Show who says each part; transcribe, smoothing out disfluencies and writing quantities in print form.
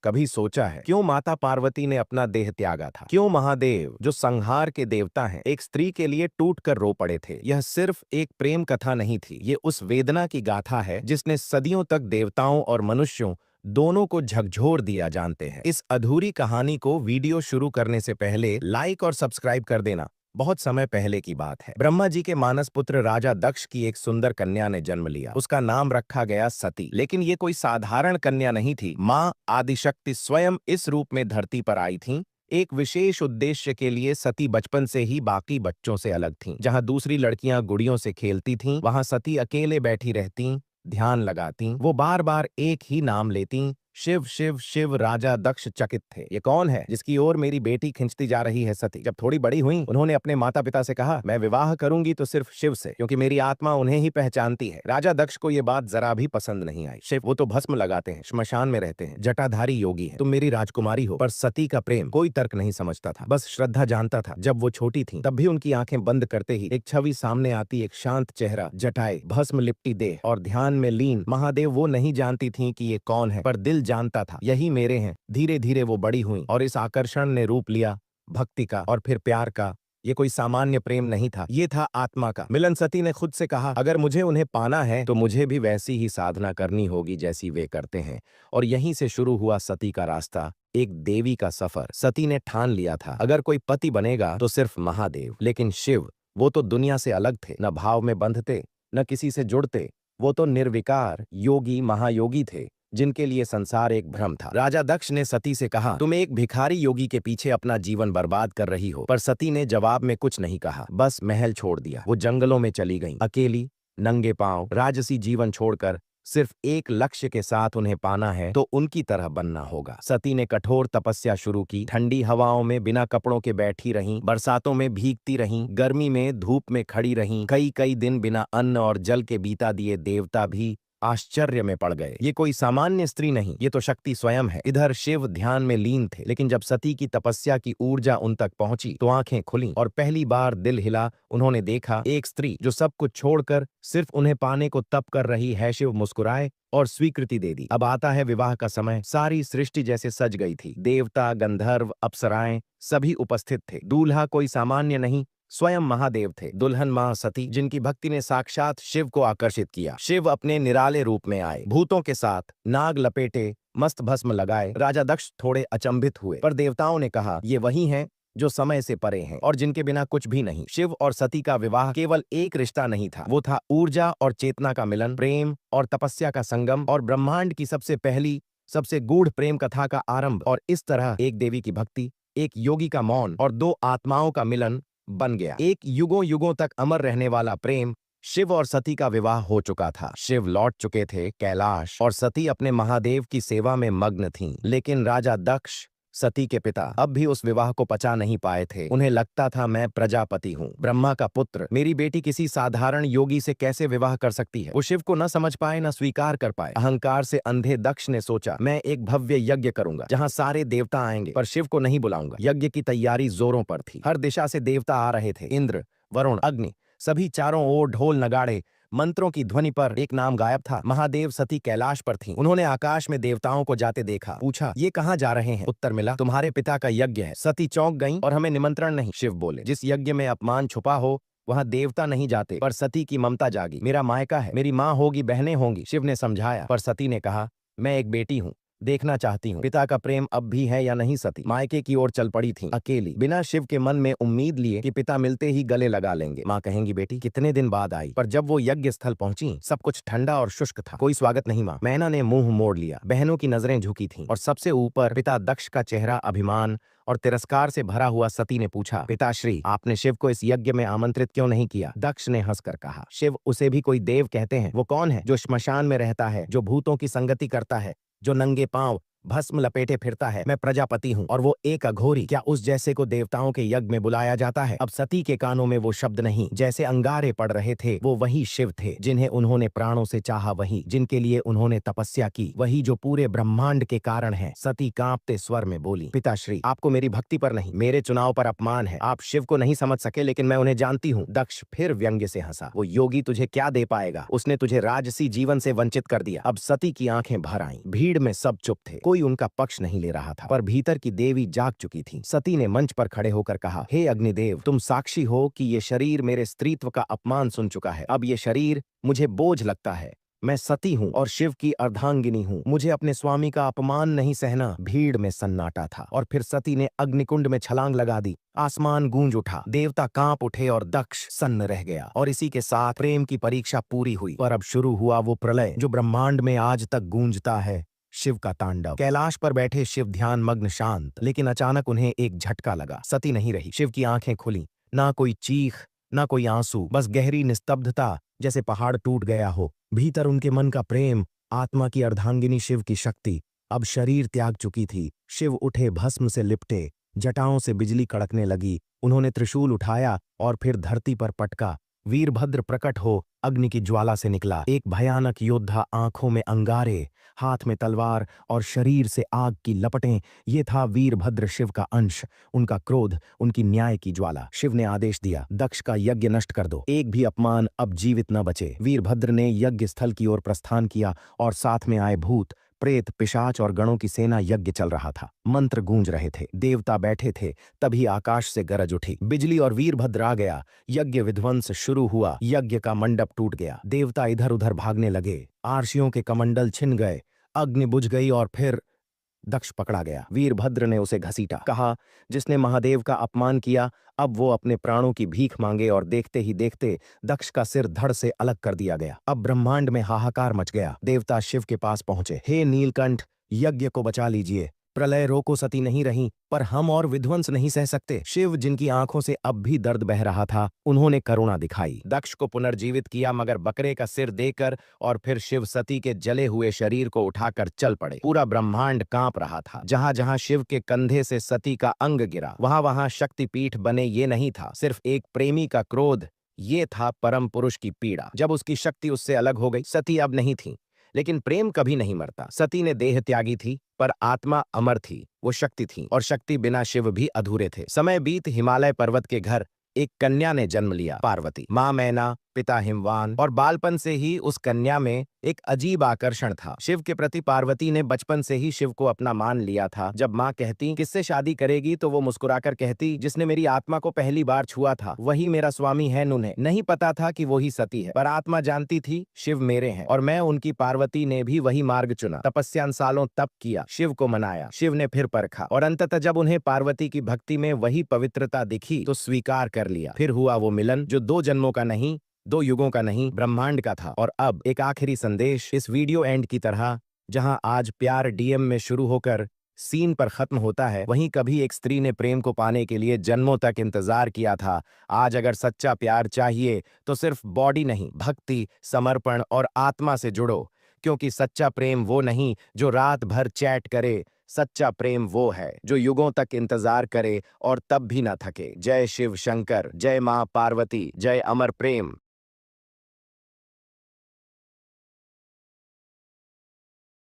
Speaker 1: कभी सोचा है क्यों माता पार्वती ने अपना देह त्यागा था? क्यों महादेव, जो संहार के देवता हैं, एक स्त्री के लिए टूट कर रो पड़े थे? यह सिर्फ एक प्रेम कथा नहीं थी, ये उस वेदना की गाथा है जिसने सदियों तक देवताओं और मनुष्यों दोनों को झकझोर दिया। जानते हैं इस अधूरी कहानी को? वीडियो शुरू करने से पहले लाइक और सब्सक्राइब कर देना। बहुत समय पहले की बात है। ब्रह्मा जी के मानस पुत्र राजा दक्ष की एक सुंदर कन्या ने जन्म लिया। उसका नाम रखा गया सती। लेकिन ये कोई साधारण कन्या नहीं थी। माँ आदिशक्ति स्वयं इस रूप में धरती पर आई थीं। एक विशेष उद्देश्य के लिए सती बचपन से ही बाकी बच्चों से अलग थीं। जहां दूसरी लड़कियां गुड़ियों से खेलती थीं, वहां सती अकेले बैठी रहती, ध्यान लगाती। वो बार बार एक ही नाम लेती, शिव शिव शिव। राजा दक्ष चकित थे। ये कौन है जिसकी ओर मेरी बेटी खिंचती जा रही है? सती जब थोड़ी बड़ी हुई, उन्होंने अपने माता पिता से कहा, मैं विवाह करूंगी तो सिर्फ शिव से, क्योंकि मेरी आत्मा उन्हें ही पहचानती है। राजा दक्ष को ये बात जरा भी पसंद नहीं आई। शिव, वो तो भस्म लगाते हैं, श्मशान में रहते हैं, जटाधारी योगी है, तुम मेरी राजकुमारी हो। पर सती का प्रेम कोई तर्क नहीं समझता था, बस श्रद्धा जानता था। जब वो छोटी थी तब भी उनकी आंखें बंद करते ही एक छवि सामने आती, एक शांत चेहरा, जटाएं, भस्म लिपटी देह और ध्यान में लीन महादेव। वो नहीं जानती थी कि ये कौन है, पर दिल जानता था, यही मेरे हैं। धीरे धीरे वो बड़ी हुई और इस आकर्षण ने रूप लिया भक्ति का और फिर प्यार का। ये कोई सामान्य प्रेम नहीं था, ये था आत्मा का मिलन। सती ने खुद से कहा, अगर मुझे उन्हें पाना है तो मुझे भी वैसी ही साधना करनी होगी जैसी वे करते हैं। और यहीं से शुरू हुआ सती का रास्ता, एक देवी का सफर। सती ने ठान लिया था, अगर कोई पति बनेगा तो सिर्फ महादेव। लेकिन शिव, वो तो दुनिया से अलग थे, न भाव में बंधते, न किसी से जुड़ते। वो तो निर्विकार योगी, महायोगी थे, जिनके लिए संसार एक भ्रम था। राजा दक्ष ने सती से कहा, तुम एक भिखारी योगी के पीछे अपना जीवन बर्बाद कर रही हो। पर सती ने जवाब में कुछ नहीं कहा, बस महल छोड़ दिया। वो जंगलों में चली गईं, अकेली, नंगे पांव, राजसी जीवन छोड़कर। सिर्फ एक लक्ष्य के साथ, उन्हें पाना है तो उनकी तरह बनना होगा। सती ने कठोर तपस्या शुरू की। ठंडी हवाओं में बिना कपड़ों के बैठी रहीं, बरसातों में भीगती रहीं, गर्मी में धूप में खड़ी रहीं, कई कई दिन बिना अन्न और जल के बीता दिए। देवता भी आश्चर्य में पड़ गए। ये कोई सामान्य स्त्री नहीं, ये तो शक्ति स्वयं है। इधर शिव ध्यान में लीन थे, लेकिन जब सती की तपस्या की ऊर्जा उन तक पहुंची तो आंखें खुलीं और पहली बार दिल हिला। उन्होंने देखा एक स्त्री जो सब कुछ छोड़कर सिर्फ उन्हें पाने को तप कर रही है। शिव मुस्कुराए और स्वीकृति दे दी। अब आता है विवाह का समय। सारी सृष्टि जैसे सज गई थी। देवता, गंधर्व, अप्सराएं सभी उपस्थित थे। दूल्हा कोई सामान्य नहीं, स्वयं महादेव थे। दुल्हन मां सती, जिनकी भक्ति ने साक्षात शिव को आकर्षित किया। शिव अपने निराले रूप में आए, भूतों के साथ, नाग लपेटे, मस्त भस्म लगाए। राजा दक्ष थोड़े अचंभित हुए, पर देवताओं ने कहा, ये वही हैं जो समय से परे हैं और जिनके बिना कुछ भी नहीं। शिव और सती का विवाह केवल एक रिश्ता नहीं था, वो था ऊर्जा और चेतना का मिलन, प्रेम और तपस्या का संगम, और ब्रह्मांड की सबसे पहली, सबसे गूढ़ प्रेम कथा का आरंभ। और इस तरह एक देवी की भक्ति, एक योगी का मौन और दो आत्माओं का मिलन बन गया। एक युगों युगों तक अमर रहने वाला प्रेम। शिव और सती का विवाह हो चुका था। शिव लौट चुके थे कैलाश और सती अपने महादेव की सेवा में मग्न थीं। लेकिन राजा दक्ष, सती के पिता, अब भी उस विवाह को पचा नहीं पाए थे। उन्हें लगता था, मैं प्रजापति हूँ, ब्रह्मा का पुत्र, मेरी बेटी किसी साधारण योगी से कैसे विवाह कर सकती है? वो शिव को न समझ पाए, न स्वीकार कर पाए। अहंकार से अंधे दक्ष ने सोचा, मैं एक भव्य यज्ञ करूंगा जहाँ सारे देवता आएंगे, पर शिव को नहीं बुलाऊंगा। यज्ञ की तैयारी जोरों पर थी। हर दिशा से देवता आ रहे थे, इंद्र, वरुण, अग्नि, सभी चारों ओर ढोल नगाड़े, मंत्रों की ध्वनि पर एक नाम गायब था। महादेव सती कैलाश पर थीं। उन्होंने आकाश में देवताओं को जाते देखा। पूछा, ये कहाँ जा रहे हैं? उत्तर मिला, तुम्हारे पिता का यज्ञ है। सती चौंक गईं, और हमें निमंत्रण नहीं। शिव बोले, जिस यज्ञ में अपमान छुपा हो वहां देवता नहीं जाते। पर सती की ममता जागी, मेरा मायका है, मेरी माँ होगी, बहनें होंगी। शिव ने समझाया, पर सती ने कहा, मैं एक बेटी हूँ, देखना चाहती हूँ पिता का प्रेम अब भी है या नहीं। सती मायके की ओर चल पड़ी थी, अकेली, बिना शिव के मन में उम्मीद लिए कि पिता मिलते ही गले लगा लेंगे। माँ कहेंगी, बेटी कितने दिन बाद आई। पर जब वो यज्ञ स्थल पहुंची, सब कुछ ठंडा और शुष्क था, कोई स्वागत नहीं। माँ मैना ने मुंह मोड़ लिया, बहनों की नजरें झुकी थीं, और सबसे ऊपर पिता दक्ष का चेहरा अभिमान और तिरस्कार से भरा हुआ। सती ने पूछा, पिताश्री, आपने शिव को इस यज्ञ में आमंत्रित क्यों नहीं किया? दक्ष ने हंसकर कहा, शिव, उसे भी कोई देव कहते हैं। वो कौन है? जो श्मशान में रहता है, जो भूतों की संगति करता है, जो नंगे पांव भस्म लपेटे फिरता है। मैं प्रजापति हूँ, और वो एक अघोरी। क्या उस जैसे को देवताओं के यज्ञ में बुलाया जाता है? अब सती के कानों में वो शब्द नहीं, जैसे अंगारे पड़ रहे थे। वो वही शिव थे जिन्हें उन्होंने प्राणों से चाहा, वही जिनके लिए उन्होंने तपस्या की, वही जो पूरे ब्रह्मांड के कारण है। सती कांपते स्वर में बोली, पिताश्री, आपको मेरी भक्ति पर नहीं, मेरे चुनाव पर अपमान है। आप शिव को नहीं समझ सके, लेकिन मैं उन्हें जानती हूँ। दक्ष फिर व्यंग्य से हंसा, वो योगी तुझे क्या दे पाएगा? उसने तुझे राजसी जीवन से वंचित कर दिया। अब सती की आंखें भर आईं। भीड़ में सब चुप थे, कोई कोई उनका पक्ष नहीं ले रहा था, पर भीतर की देवी जाग चुकी थी। सती ने मंच पर खड़े होकर कहा, हे अग्निदेव, तुम साक्षी हो कि ये शरीर मेरे स्त्रीत्व का अपमान सुन चुका है। अब ये शरीर मुझे बोझ लगता है। मैं सती हूँ और शिव की अर्धांगिनी हूँ। मुझे अपने स्वामी का अपमान नहीं सहना। भीड़ में सन्नाटा था और फिर सती ने अग्निकुंड में छलांग लगा दी। आसमान गूंज उठा, देवता कांप उठे और दक्ष सन्न रह गया। और इसी के साथ प्रेम की परीक्षा पूरी हुई। पर अब शुरू हुआ वो प्रलय जो ब्रह्मांड में आज तक गूंजता है, शिव का तांडव। कैलाश पर बैठे शिव ध्यान मग्न शांत, लेकिन अचानक उन्हें एक झटका लगा। सती नहीं रही। शिव की आंखें खुली, ना कोई चीख ना कोई आंसू, बस गहरी निस्तब्धता, जैसे पहाड़ टूट गया हो। भीतर उनके मन का प्रेम, आत्मा की अर्धांगिनी शिव की शक्ति अब शरीर त्याग चुकी थी। शिव उठे, भस्म से लिपटे, जटाओं से बिजली कड़कने लगी। उन्होंने त्रिशूल उठाया और फिर धरती पर पटका। वीरभद्र प्रकट हो अग्नि की ज्वाला से निकला, एक भयानक योद्धा, आंखों में अंगारे, हाथ में तलवार और शरीर से आग की लपटें। ये था वीरभद्र, शिव का अंश, उनका क्रोध, उनकी न्याय की ज्वाला। शिव ने आदेश दिया, दक्ष का यज्ञ नष्ट कर दो, एक भी अपमान अब जीवित न बचे। वीरभद्र ने यज्ञ स्थल की ओर प्रस्थान किया और साथ में आए भूत प्रेत पिशाच और गणों की सेना। यज्ञ चल रहा था, मंत्र गूंज रहे थे, देवता बैठे थे। तभी आकाश से गरज उठी, बिजली और वीरभद्र आ गया। यज्ञ विध्वंस शुरू हुआ, यज्ञ का मंडप टूट गया। देवता इधर उधर भागने लगे, आरशियों के कमंडल छिन गए, अग्नि बुझ गई और फिर दक्ष पकड़ा गया। वीरभद्र ने उसे घसीटा, कहा, जिसने महादेव का अपमान किया अब वो अपने प्राणों की भीख मांगे। और देखते ही देखते दक्ष का सिर धड़ से अलग कर दिया गया। अब ब्रह्मांड में हाहाकार मच गया। देवता शिव के पास पहुंचे, हे नीलकंठ, यज्ञ को बचा लीजिए। प्रलय रोको, सती नहीं रही, पर हम और विध्वंस नहीं सह सकते। शिव, जिनकी आंखों से अब भी दर्द बह रहा था, उन्होंने करुणा दिखाई, दक्ष को पुनर्जीवित किया, मगर बकरे का सिर देकर। और फिर शिव सती के जले हुए शरीर को उठाकर चल पड़े। पूरा ब्रह्मांड कांप रहा था। जहां जहां शिव के कंधे से सती का अंग गिरा, वहां वहां शक्तिपीठ बने। ये नहीं था सिर्फ एक प्रेमी का क्रोध, ये था परम पुरुष की पीड़ा। जब उसकी शक्ति उससे अलग हो गई, सती अब नहीं थी, लेकिन प्रेम कभी नहीं मरता। सती ने देह त्यागी थी, पर आत्मा अमर थी। वो शक्ति थी, और शक्ति बिना शिव भी अधूरे थे। समय बीत, हिमालय पर्वत के घर एक कन्या ने जन्म लिया, पार्वती। माँ मैना, पिता हिमवान, और बालपन से ही उस कन्या में एक अजीब आकर्षण था शिव के प्रति। पार्वती ने बचपन से ही शिव को अपना मान लिया था। जब माँ कहती किससे शादी करेगी, तो वो मुस्कुराकर कहती, जिसने मेरी आत्मा को पहली बार छुआ था वही मेरा स्वामी है। उन्हें नहीं पता था कि वही सती है, पर आत्मा जानती थी शिव मेरे हैं और मैं उनकी। पार्वती ने भी वही मार्ग चुना, तपस्या सालों तप किया, शिव को मनाया। शिव ने फिर परखा, और अंततः जब उन्हें पार्वती की भक्ति में वही पवित्रता दिखी, तो स्वीकार कर लिया। फिर हुआ वो मिलन जो 2 जन्मों का नहीं, 2 युगों का नहीं, ब्रह्मांड का था। और अब एक आखिरी संदेश इस वीडियो एंड की तरह, जहां आज प्यार डीएम में शुरू होकर सीन पर खत्म होता है, वहीं कभी एक स्त्री ने प्रेम को पाने के लिए जन्मों तक इंतजार किया था। आज अगर सच्चा प्यार चाहिए तो सिर्फ बॉडी नहीं, भक्ति, समर्पण और आत्मा से जुड़ो, क्योंकि सच्चा प्रेम वो नहीं जो रात भर चैट करे। सच्चा प्रेम वो है जो युगों तक इंतजार करे और तब भी न थके। जय शिव शंकर, जय मां पार्वती, जय अमर प्रेम।